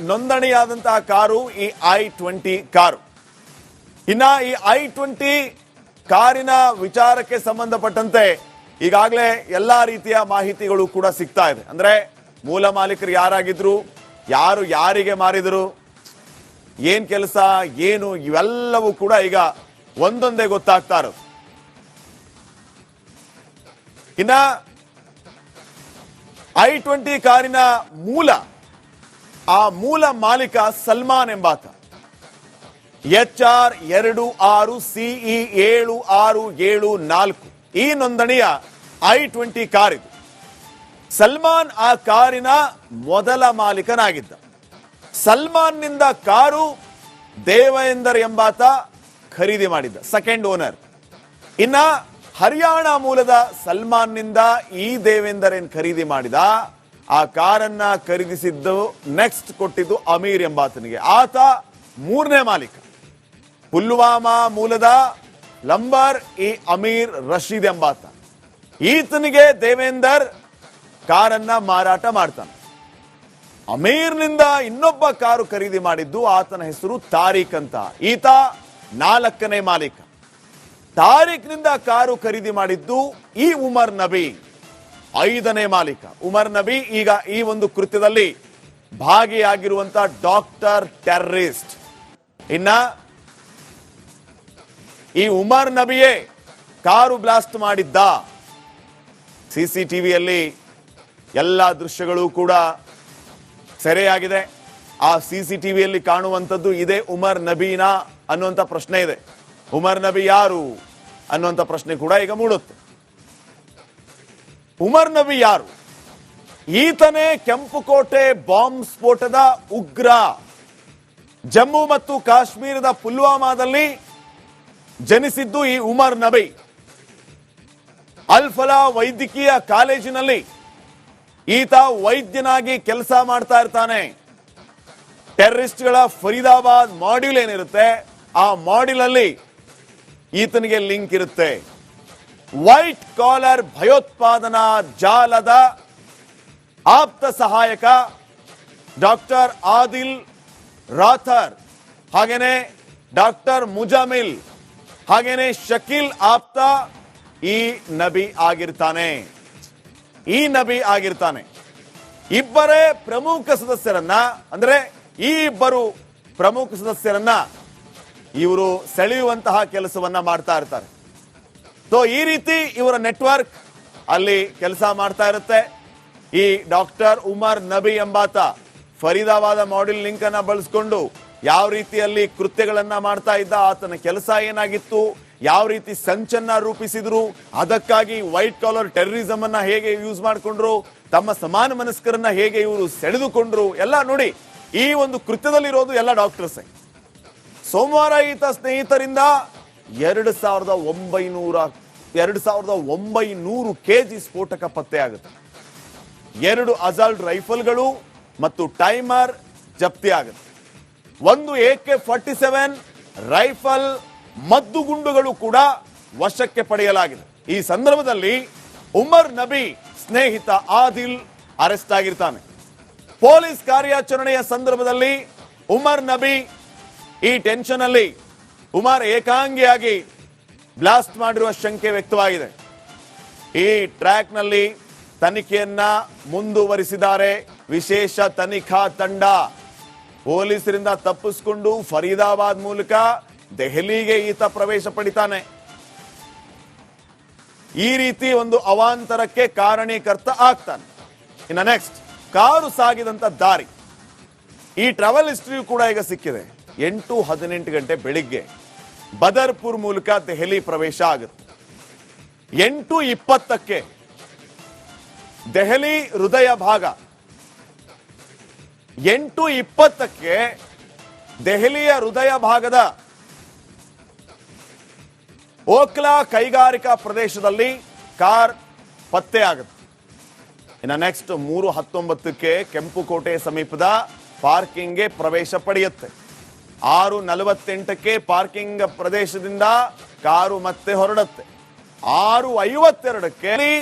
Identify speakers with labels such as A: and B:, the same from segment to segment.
A: ನೋಂದಣಿಯಾದಂತಹ car ಈ i20 car. ಇನ್ನ ಈ i20 ಕಾರಿನ ವಿಚಾರಕ್ಕೆ ಸಂಬಂಧಪಟ್ಟಂತೆ ಈಗಾಗಲೇ ಎಲ್ಲಾ ರೀತಿಯ ಮಾಹಿತಿಗಳು ಕೂಡ ಸಿಗ್ತಾ ಇದೆ. ಅಂದ್ರೆ ಮೂಲ ಮಾಲೀಕರು ಯಾರಾಗಿದ್ರು, ಯಾರು ಯಾರಿಗೆ ಮಾರಿದ್ರು, ಏನ್ ಕೆಲಸ ಏನು, ಇವೆಲ್ಲವೂ ಕೂಡ ಈಗ ಒಂದೊಂದೇ ಗೊತ್ತಾಗ್ತಾ ಇರೋದು. ಇನ್ನ i20 ಕಾರಿನ ಮೂಲ ಮಾಲೀಕ ಸಲ್ಮಾನ್ ಎಂಬಾತ. HR 26CE7674 ಈ ನೋಂದಣಿಯ i20 ಕಾರ್ ಇದು. ಸಲ್ಮಾನ್ ಆ ಕಾರಿನ ಮೊದಲ ಮಾಲೀಕನಾಗಿದ್ದ. ಸಲ್ಮಾನ್ ನಿಂದ ಕಾರು ದೇವೇಂದರ್ ಎಂಬಾತ ಖರೀದಿ ಮಾಡಿದ್ದ, ಸೆಕೆಂಡ್ ಓನರ್. ಇನ್ನ ಹರಿಯಾಣ ಮೂಲದ ಸಲ್ಮಾನ್ ನಿಂದ ಈ ದೇವೇಂದರ್ ಏನ್ ಖರೀದಿ ಮಾಡಿದ, ಆ ಕಾರನ್ನ ಖರೀದಿಸಿದ್ದು ನೆಕ್ಸ್ಟ್ ಕೊಟ್ಟಿದ್ದು ಅಮೀರ್ ಎಂಬಾತನಿಗೆ. ಆತ ಮೂರನೇ ಮಾಲೀಕ. ಪುಲ್ವಾಮಾ ಮೂಲದ ಲಂಬರ್ ಈ ಅಮೀರ್ ರಶೀದ್ ಎಂಬಾತ. ಈತನಿಗೆ ದೇವೇಂದರ್ ಕಾರನ್ನ ಮಾರಾಟ ಮಾಡ್ತಾನೆ. ಅಮೀರ್ನಿಂದ ಇನ್ನೊಬ್ಬ ಕಾರು ಖರೀದಿ ಮಾಡಿದ್ದು, ಆತನ ಹೆಸರು ತಾರೀಕ್ ಅಂತ. ಈತ 4ನೇ ಮಾಲೀಕ. ತಾರೀಕ್ನಿಂದ ಕಾರು ಖರೀದಿ ಮಾಡಿದ್ದು ಈ ಉಮರ್ ನಬಿ, 5ನೇ ಮಾಲೀಕ. ಉಮರ್ ನಬಿ ಈಗ ಈ ಒಂದು ಕೃತ್ಯದಲ್ಲಿ ಭಾಗಿಯಾಗಿರುವಂತ ಡಾಕ್ಟರ್ ಟೆರರಿಸ್ಟ್. ಇನ್ನ ಈ ಉಮರ್ ನಬಿಯೇ ಕಾರು ಬ್ಲಾಸ್ಟ್ ಮಾಡಿದ್ದ. ಸಿಸಿಟಿವಿಯಲ್ಲಿ ಎಲ್ಲ ದೃಶ್ಯಗಳು ಕೂಡ ಸೆರೆಯಾಗಿದೆ. ಆ ಸಿಸಿಟಿವಿಯಲ್ಲಿ ಕಾಣುವಂಥದ್ದು ಇದೇ ಉಮರ್ ನಬೀನಾ ಅನ್ನುವಂಥ ಪ್ರಶ್ನೆ ಇದೆ. ಉಮರ್ ನಬಿ ಯಾರು ಅನ್ನುವಂಥ ಪ್ರಶ್ನೆ ಕೂಡ ಈಗ ಮೂಡುತ್ತೆ. ಉಮರ್ ನಬಿ ಯಾರು? ಈತನೇ ಕೆಂಪುಕೋಟೆ ಬಾಂಬ್ ಸ್ಫೋಟದ ಉಗ್ರ. ಜಮ್ಮು ಮತ್ತು ಕಾಶ್ಮೀರದ ಪುಲ್ವಾಮಾದಲ್ಲಿ ಜನಿಸಿದ್ದು ಈ ಉಮರ್ ನಬಿ. ಅಲ್ಫಲಾ ವೈದ್ಯಕೀಯ ಕಾಲೇಜಿನಲ್ಲಿ ಈತ ವೈದ್ಯನಾಗಿ ಕೆಲಸ ಮಾಡ್ತಾ ಇರ್ತಾನೆ. ಟೆರರಿಸ್ಟ್ಗಳ ಫರೀದಾಬಾದ್ ಮಾಡ್ಯೂಲ್ ಏನಿರುತ್ತೆ, ಆ ಮಾಡ್ಯೂಲ್ ಅಲ್ಲಿ ಈತನಿಗೆ ಲಿಂಕ್ ಇರುತ್ತೆ. ವೈಟ್ ಕಾಲರ್ ಭಯೋತ್ಪಾದನಾ ಜಾಲದ ಆಪ್ತ ಸಹಾಯಕ ಡಾಕ್ಟರ್ ಆದಿಲ್ ರಾಥರ್, ಹಾಗೇನೆ ಡಾಕ್ಟರ್ ಮುಜಾಮಿಲ್, ಹಾಗೇನೆ ಶಕೀಲ್ ಆಪ್ತ ಈ ನಬಿ ಆಗಿರ್ತಾನೆ. ಇಬ್ಬರೇ ಪ್ರಮುಖ ಸದಸ್ಯರನ್ನ, ಅಂದ್ರೆ ಈ ಇಬ್ಬರು ಪ್ರಮುಖ ಸದಸ್ಯರನ್ನ ಇವರು ಸೆಳೆಯುವಂತಹ ಕೆಲಸವನ್ನ ಮಾಡ್ತಾ ಇರ್ತಾರೆ. ಸೊ ಈ ರೀತಿ ಇವರ ನೆಟ್ವರ್ಕ್ ಅಲ್ಲಿ ಕೆಲಸ ಮಾಡ್ತಾ ಇರುತ್ತೆ. ಈ ಡಾಕ್ಟರ್ ಉಮರ್ ನಬಿ ಎಂಬಾತ ಫರೀದಾಬಾದ್ ಮಾಡ್ಯೂಲ್ ಲಿಂಕ್ ಅನ್ನ ಬಳಸಿಕೊಂಡು ಯಾವ ರೀತಿಯಲ್ಲಿ ಕೃತ್ಯಗಳನ್ನ ಮಾಡ್ತಾ ಇದ್ದ, ಆತನ ಕೆಲಸ ಏನಾಗಿತ್ತು, ಯಾವ ರೀತಿ ಸಂಚನ್ನ ರೂಪಿಸಿದ್ರು, ಅದಕ್ಕಾಗಿ ವೈಟ್ ಕಾಲರ್ ಟೆರರಿಸಂ ಅನ್ನ ಹೇಗೆ ಯೂಸ್ ಮಾಡಿಕೊಂಡ್ರು, ತಮ್ಮ ಸಮಾನ ಮನಸ್ಕರನ್ನ ಹೇಗೆ ಇವರು ಸೆಳೆದುಕೊಂಡ್ರು, ಎಲ್ಲ ನೋಡಿ ಈ ಒಂದು ಕೃತ್ಯದಲ್ಲಿರೋದು ಎಲ್ಲ ಡಾಕ್ಟರ್ಸ್. ಸೋಮವಾರ ಈತ ಸ್ನೇಹಿತರಿಂದ 2900 ಕೆಜಿ ಸ್ಫೋಟಕ ಪತ್ತೆ ಆಗುತ್ತೆ. 2 ಅಸಾಲ್ಟ್ ರೈಫಲ್ಗಳು ಮತ್ತು ಟೈಮರ್ ಜಪ್ತಿ ಆಗುತ್ತೆ. ಒಂದು AK-47 ರೈಫಲ್ ಮದ್ದುಗುಂಡುಗಳು ಕೂಡ ವಶಕ್ಕೆ ಪಡೆಯಲಾಗಿದೆ. ಈ ಸಂದರ್ಭದಲ್ಲಿ ಉಮರ್ ನಬಿ ಸ್ನೇಹಿತ ಆದಿಲ್ ಅರೆಸ್ಟ್ ಆಗಿರ್ತಾನೆ. ಪೊಲೀಸ್ ಕಾರ್ಯಾಚರಣೆಯ ಸಂದರ್ಭದಲ್ಲಿ ಉಮರ್ ನಬಿ ಈ ಟೆನ್ಷನ್ ಅಲ್ಲಿ ಉಮರ್ ಏಕಾಂಗಿಯಾಗಿ ಬ್ಲಾಸ್ಟ್ ಮಾಡಿರುವ ಶಂಕೆ ವ್ಯಕ್ತವಾಗಿದೆ. ಈ ಟ್ರ್ಯಾಕ್ ನಲ್ಲಿ ತನಿಖೆಯನ್ನ ಮುಂದುವರಿಸಿದ್ದಾರೆ ವಿಶೇಷ ತನಿಖಾ ತಂಡ. ಪೊಲೀಸರಿಂದ ತಪ್ಪಿಸಿಕೊಂಡು ಫರೀದಾಬಾದ್ ಮೂಲಕ ದೆಹಲಿಗೆ ಈತ ಪ್ರವೇಶ ಪಡಿತಾನೆ. ಈ ರೀತಿ ಒಂದು ಅವಾಂತರಕ್ಕೆ ಕಾರಣೀಕರ್ತ ಆಗ್ತಾನೆ. ಇನ್ನ ನೆಕ್ಸ್ಟ್, ಕಾರು ಸಾಗಿದಂತ ದಾರಿ, ಈ ಟ್ರಾವೆಲ್ ಹಿಸ್ಟ್ರಿ ಕೂಡ ಈಗ ಸಿಕ್ಕಿದೆ. 8:18 ಗಂಟೆ ಬೆಳಿಗ್ಗೆ ಬದರ್ಪುರ್ ಮೂಲಕ ದೆಹಲಿ ಪ್ರವೇಶ ಆಗುತ್ತೆ. 8:20ಕ್ಕೆ ದೆಹಲಿ ಹೃದಯ ಭಾಗ, 8:20ಕ್ಕೆ ದೆಹಲಿಯ ಹೃದಯ ಭಾಗದ ಓಕ್ಲಾ ಕೈಗಾರಿಕಾ ಪ್ರದೇಶದಲ್ಲಿ ಕಾರ್ ಪತ್ತೆ ಆಗುತ್ತೆ. ಇನ್ನು ನೆಕ್ಸ್ಟ್ 3:19ಕ್ಕೆ ಕೆಂಪುಕೋಟೆ ಸಮೀಪದ ಪಾರ್ಕಿಂಗ್ಗೆ ಪ್ರವೇಶ ಪಡೆಯುತ್ತೆ. 6:48ಕ್ಕೆ ಪಾರ್ಕಿಂಗ್ ಪ್ರದೇಶದಿಂದ ಕಾರು ಮತ್ತೆ ಹೊರಡುತ್ತೆ. 6:52ಕ್ಕೆ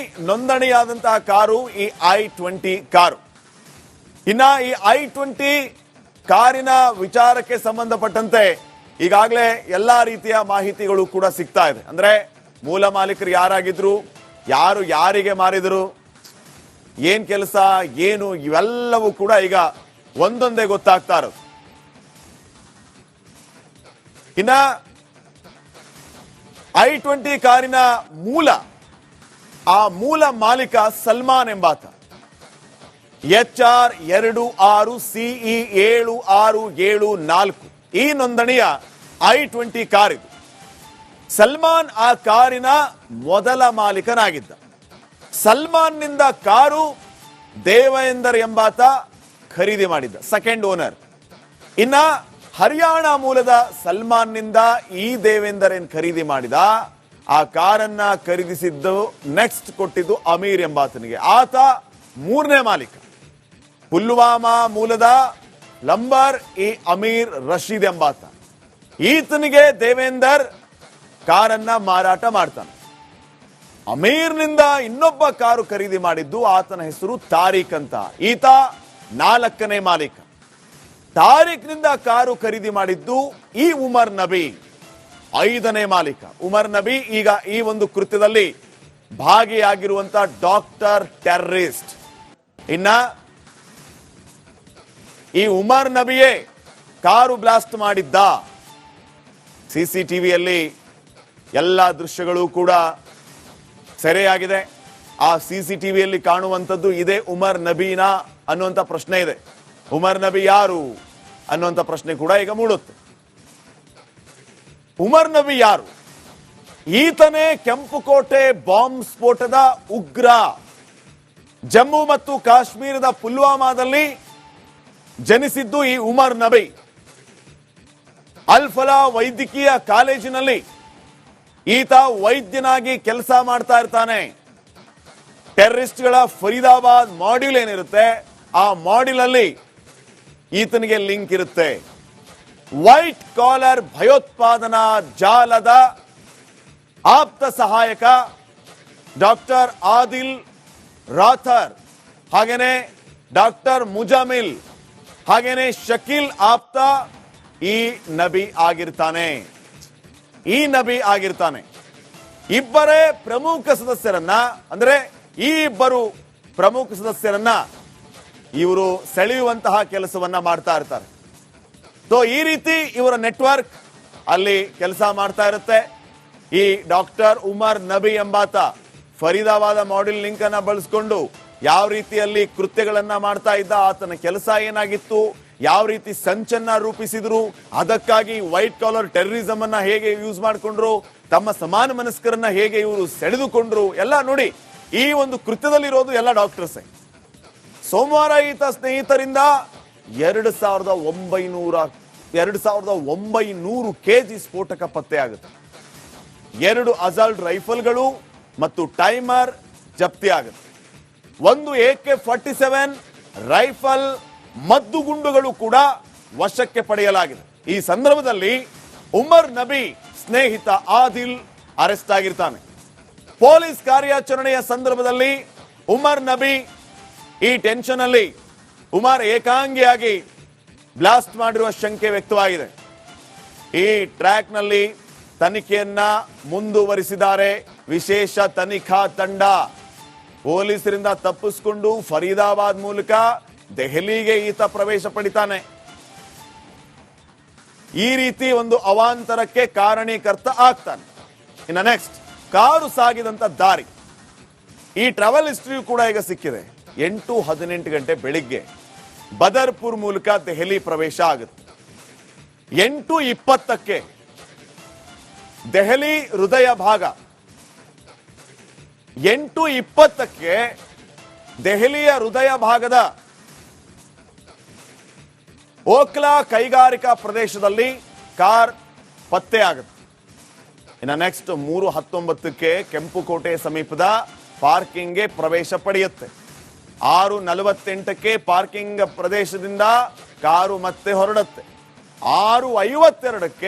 A: ನೋಂದಣಿಯಾದಂತಹ ಕಾರು ಈ i20 ಕಾರು. ಇನ್ನ ಈ i20 ಕಾರಿನ ವಿಚಾರಕ್ಕೆ ಸಂಬಂಧಪಟ್ಟಂತೆ ಈಗಾಗಲೇ ಎಲ್ಲಾ ರೀತಿಯ ಮಾಹಿತಿಗಳು ಕೂಡ ಸಿಗ್ತಾ ಇದೆ. ಅಂದ್ರೆ ಮೂಲ ಮಾಲೀಕರು ಯಾರಾಗಿದ್ರು, ಯಾರು ಯಾರಿಗೆ ಮಾರಿದ್ರು, ಏನ್ ಕೆಲಸ ಏನು, ಇವೆಲ್ಲವೂ ಕೂಡ ಈಗ ಒಂದೊಂದೇ ಗೊತ್ತಾಗ್ತಾ ಇರೋದು. ಇನ್ನ i20 ಕಾರಿನ ಮೂಲ ಮಾಲೀಕ ಸಲ್ಮಾನ್ ಎಂಬಾತ. HR 26CE 7674 ಈ ನೋಂದಣಿಯ i20 ಕಾರ್ ಇದು. ಸಲ್ಮಾನ್ ಆ ಕಾರಿನ ಮೊದಲ ಮಾಲೀಕನಾಗಿದ್ದ. ಸಲ್ಮಾನ್ ನಿಂದ ಕಾರು ದೇವೇಂದರ್ ಎಂಬಾತ ಖರೀದಿ ಮಾಡಿದ್ದ, ಸೆಕೆಂಡ್ ಓನರ್. ಇನ್ನ ಹರಿಯಾಣ ಮೂಲದ ಸಲ್ಮಾನ್ ನಿಂದ ಈ ದೇವೇಂದರ್ ಏನ್ ಖರೀದಿ ಮಾಡಿದ, ಆ ಕಾರನ್ನ ಖರೀದಿಸಿದ್ದು ನೆಕ್ಸ್ಟ್ ಕೊಟ್ಟಿದ್ದು ಅಮೀರ್ ಎಂಬಾತನಿಗೆ. ಆತ ಮೂರನೇ ಮಾಲೀಕ. ಪುಲ್ವಾಮಾ ಮೂಲದ ಲಂಬರ್ ಈ ಅಮೀರ್ ರಶೀದ್ ಎಂಬಾತ. ಈತನಿಗೆ ದೇವೇಂದರ್ ಕಾರನ್ನ ಮಾರಾಟ ಮಾಡ್ತಾನೆ. ಅಮೀರ್ನಿಂದ ಇನ್ನೊಬ್ಬ ಕಾರು ಖರೀದಿ ಮಾಡಿದ್ದು, ಆತನ ಹೆಸರು ತಾರೀಕ್ ಅಂತ. ಈತ 4ನೇ ಮಾಲೀಕ. ತಾರೀಕ್ನಿಂದ ಕಾರು ಖರೀದಿ ಮಾಡಿದ್ದು ಈ ಉಮರ್ ನಬಿ, 5ನೇ ಮಾಲೀಕ. ಉಮರ್ ನಬಿ ಈಗ ಈ ಒಂದು ಕೃತ್ಯದಲ್ಲಿ ಭಾಗಿಯಾಗಿರುವಂತ ಡಾಕ್ಟರ್ ಟೆರರಿಸ್ಟ್. ಇನ್ನ ಈ ಉಮರ್ ನಬಿಯೇ ಕಾರು ಬ್ಲಾಸ್ಟ್ ಮಾಡಿದ್ದ. ಸಿಸಿಟಿವಿಯಲ್ಲಿ ಎಲ್ಲ ದೃಶ್ಯಗಳು ಕೂಡ ಸೆರೆಯಾಗಿದೆ. ಆ ಸಿಸಿಟಿವಿಯಲ್ಲಿ ಕಾಣುವಂಥದ್ದು ಇದೇ ಉಮರ್ ನಬೀನಾ ಅನ್ನುವಂಥ ಪ್ರಶ್ನೆ ಇದೆ. ಉಮರ್ ನಬಿ ಯಾರು ಅನ್ನುವಂಥ ಪ್ರಶ್ನೆ ಕೂಡ ಈಗ ಮೂಡುತ್ತೆ. ಉಮರ್ ನಬಿ ಯಾರು? ಈತನೇ ಕೆಂಪುಕೋಟೆ ಬಾಂಬ್ ಸ್ಫೋಟದ ಉಗ್ರ. ಜಮ್ಮು ಮತ್ತು ಕಾಶ್ಮೀರದ ಪುಲ್ವಾಮಾದಲ್ಲಿ ಜನಿಸಿದ್ದು ಈ ಉಮರ್ ನಬಿ. ಅಲ್ಫಲಾ ವೈದ್ಯಕೀಯ ಕಾಲೇಜಿನಲ್ಲಿ ಈತ ವೈದ್ಯನಾಗಿ ಕೆಲಸ ಮಾಡ್ತಾ ಇರ್ತಾನೆ. ಟೆರರಿಸ್ಟ್ಗಳ ಫರೀದಾಬಾದ್ ಮಾಡ್ಯೂಲ್ ಏನಿರುತ್ತೆ, ಆ ಮಾಡ್ಯೂಲ್ ಅಲ್ಲಿ ಈತನಿಗೆ ಲಿಂಕ್ ಇರುತ್ತೆ. ವೈಟ್ ಕಾಲರ್ ಭಯೋತ್ಪಾದನಾ ಜಾಲದ ಆಪ್ತ ಸಹಾಯಕ ಡಾಕ್ಟರ್ ಆದಿಲ್ ರಾಥರ್, ಹಾಗೇನೆ ಡಾಕ್ಟರ್ ಮುಜಾಮಿಲ್, ಹಾಗೇನೆ ಶಕೀಲ್ ಆಪ್ತ ಈ ನಬಿ ಆಗಿರ್ತಾನೆ. ಇಬ್ಬರೇ ಪ್ರಮುಖ ಸದಸ್ಯರನ್ನ, ಅಂದ್ರೆ ಈ ಇಬ್ಬರು ಪ್ರಮುಖ ಸದಸ್ಯರನ್ನ ಇವರು ಸೆಳೆಯುವಂತಹ ಕೆಲಸವನ್ನ ಮಾಡ್ತಾ ಇರ್ತಾರೆ. ಸೊ ಈ ರೀತಿ ಇವರ ನೆಟ್ವರ್ಕ್ ಅಲ್ಲಿ ಕೆಲಸ ಮಾಡ್ತಾ ಇರುತ್ತೆ. ಈ ಡಾಕ್ಟರ್ ಉಮರ್ ನಬಿ ಎಂಬಾತ ಫರೀದಾಬಾದ್ ಮಾಡ್ಯೂಲ್ ಲಿಂಕ್ ಅನ್ನ ಬಳಸಿಕೊಂಡು ಯಾವ ರೀತಿಯಲ್ಲಿ ಕೃತ್ಯಗಳನ್ನ ಮಾಡ್ತಾ ಇದ್ದ, ಆತನ ಕೆಲಸ ಏನಾಗಿತ್ತು, ಯಾವ ರೀತಿ ಸಂಚನ್ನ ರೂಪಿಸಿದ್ರು, ಅದಕ್ಕಾಗಿ ವೈಟ್ ಕಾಲರ್ ಟೆರರಿಸಂ ಅನ್ನ ಹೇಗೆ ಯೂಸ್ ಮಾಡಿಕೊಂಡ್ರು, ತಮ್ಮ ಸಮಾನ ಮನಸ್ಕರನ್ನ ಹೇಗೆ ಇವರು ಸೆಳೆದುಕೊಂಡ್ರು, ಎಲ್ಲ ನೋಡಿ ಈ ಒಂದು ಕೃತ್ಯದಲ್ಲಿರೋದು ಎಲ್ಲ ಡಾಕ್ಟರ್ಸೇ. ಸೋಮವಾರ ಈತ ಸ್ನೇಹಿತರಿಂದ 2900 ಕೆಜಿ ಸ್ಫೋಟಕ ಪತ್ತೆ ಆಗುತ್ತೆ. 2 ಅಸಾಲ್ಟ್ ರೈಫಲ್ಗಳು ಮತ್ತು ಟೈಮರ್ ಜಪ್ತಿ ಆಗುತ್ತೆ. ಒಂದು AK-47 ರೈಫಲ್ ಮದ್ದುಗುಂಡುಗಳು ಕೂಡ ವಶಕ್ಕೆ ಪಡೆಯಲಾಗಿದೆ. ಈ ಸಂದರ್ಭದಲ್ಲಿ ಉಮರ್ ನಬಿ ಸ್ನೇಹಿತ ಆದಿಲ್ ಅರೆಸ್ಟ್ ಆಗಿರ್ತಾನೆ. ಪೊಲೀಸ್ ಕಾರ್ಯಾಚರಣೆಯ ಸಂದರ್ಭದಲ್ಲಿ ಉಮರ್ ನಬಿ ಈ ಟೆನ್ಷನ್ ಅಲ್ಲಿ ಉಮರ್ ಏಕಾಂಗಿಯಾಗಿ ಬ್ಲಾಸ್ಟ್ ಮಾಡಿರುವ ಶಂಕೆ ವ್ಯಕ್ತವಾಗಿದೆ. ಈ ಟ್ರ್ಯಾಕ್ ನಲ್ಲಿ ತನಿಖೆಯನ್ನ ಮುಂದುವರಿಸಿದ್ದಾರೆ ವಿಶೇಷ ತನಿಖಾ ತಂಡ. ಪೊಲೀಸರಿಂದ ತಪ್ಪಿಸಿಕೊಂಡು ಫರೀದಾಬಾದ್ ಮೂಲಕ ದೆಹಲಿಗೆ ಈತ ಪ್ರವೇಶ ಪಡಿತಾನೆ. ಈ ರೀತಿ ಒಂದು ಅವಾಂತರಕ್ಕೆ ಕಾರಣೀಕರ್ತ ಆಗ್ತಾನೆ. ಇನ್ನ ನೆಕ್ಸ್ಟ್, ಕಾರು ಸಾಗಿದಂತ ದಾರಿ, ಈ ಟ್ರಾವೆಲ್ ಹಿಸ್ಟ್ರಿ ಕೂಡ ಈಗ ಸಿಕ್ಕಿದೆ. 8:18 ಗಂಟೆ ಬೆಳಿಗ್ಗೆ ಬದರ್ಪುರ್ ಮೂಲಕ ದೆಹಲಿ ಪ್ರವೇಶ ಆಗುತ್ತೆ. 8:20ಕ್ಕೆ ದೆಹಲಿ ಹೃದಯ ಭಾಗ, 8:20ಕ್ಕೆ ದೆಹಲಿಯ ಹೃದಯ ಭಾಗದ ಓಕ್ಲಾ ಕೈಗಾರಿಕಾ ಪ್ರದೇಶದಲ್ಲಿ ಕಾರ್ ಪತ್ತೆ ಆಗುತ್ತೆ. ಇನ್ನು ನೆಕ್ಸ್ಟ್ 3:19ಕ್ಕೆ ಕೆಂಪುಕೋಟೆ ಸಮೀಪದ ಪಾರ್ಕಿಂಗ್ಗೆ ಪ್ರವೇಶ ಪಡೆಯುತ್ತೆ. 6:48ಕ್ಕೆ ಪಾರ್ಕಿಂಗ್ ಪ್ರದೇಶದಿಂದ ಕಾರು ಮತ್ತೆ ಹೊರಡುತ್ತೆ. 6:52ಕ್ಕೆ